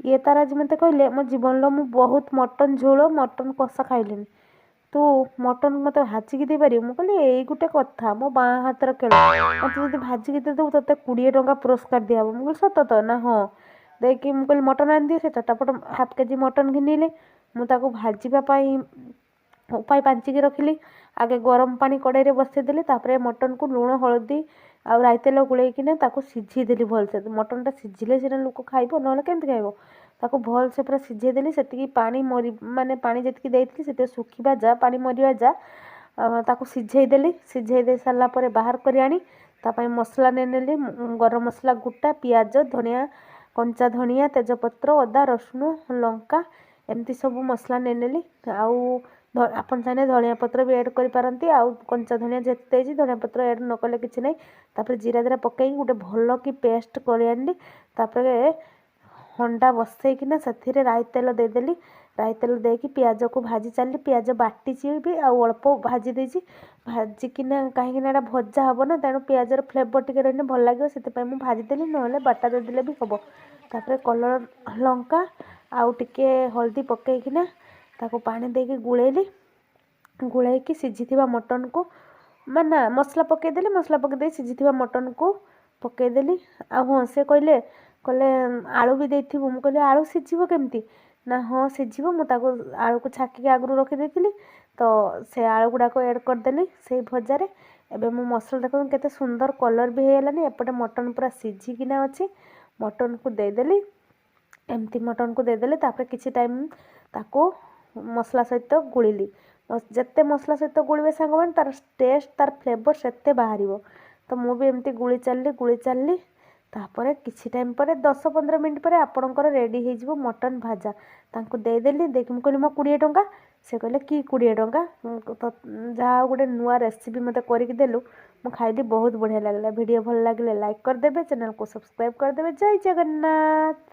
ये तार आज मत कहले मो जीवन लो मु बहुत मटन झोल मटन कषा खाइलिनी तू मटन मत भाजिकी देपार मुझे यही गोटे कथा मो बाँ हाथर खेल मत जब भाजिकी देदेबू ते 20 टंका पुरस्कार दिहब मुझे सत तो ना हाँ देखिए मुझे मटन आनी दिए से चटापट हाफ केजी मटन घिनिले मुझे भाजवाई उपाय पांचिकी रखिली आगे गरम पानी कड़ाई बसईदेली मटन को लुण हलदी आ राई तेल गोलैकिना सीझेदेली भलसे मटनटा सीझिले सीना लोक खाइब ना केमती खाइब ताको भलसे पूरा सीझेदेली से पानी मरी माने पानी जी देती से सुखा जा पानी मरिया जा ताको सीझेदेली सीझे दे सारा पर बाहर कर आनी तापाई मसला नेली गरम मसला गुटा पियाज धनिया कंचा धनिया तेजपत्र अदा रसुण लंका एमती सब मसला नेली आउ आपन चाहे धनिया पत्र भी ऐड करें आउ कंचा धनिया जिते धनिया पत्र ऐड न कले कि ना तापर जीरा जीरा पकई गोटे भल कि पेस्ट कर आनी तापर हंडा बसईकिना से राई तेल देदेली राई तेल देकी पियाज को भाजी चली पियाज बाटी भी आउ अल्प भाजी देसी भाजिकिना कहीं भजा हम ना तेणु पियाजर फ्लेवर टी रही भल लगे से भाजीदेली ना बाटा देदेले भी हम तापर कलर लंका आउ टिके हल्दी पकईकिना ताको पानी देके गुड़ैकी सीझी मटन को ना मसला पकईदेली मसला पकईदे सीझी मटन को पकईदेली हाँ से कहले आलू भी देथिबु मु कहले आलू सीझिबो केमती ना हाँ सीझिबो मु ताको आलू को छाकी आगु रखी देथिली तो से आलू गुड़ाक ऐड करदेली से भजारे एबे मु मसला देखो केते सुंदर कलर भी हेलानी एपटे मटन पूरा सीझिकिना अच्छी मटन को देदेली एमती मटन को देदेली तापर किछि टाइम ताको मसला सहित गुड़िली जिते मसला सहित गुड़े सांग मैंने तार टेस्ट तार फ्लेवर से बाहर तो मुझे एमती गुड़ी चलली तापर किछि टाइम पर 10-15 मिनट पर आपणकर रेडी हो मटन भाजा तांको देदेली देख मुझे कहली मो 20 टंका से कहले कि 20 टंका जहाँ गोटे नुआ रेसिपी मत करके देलु मु खाइली बहुत बढ़िया लगला वीडियो भल लगे लाइक करदेवे चैनल को सब्सक्राइब करदेवे जय जगन्नाथ।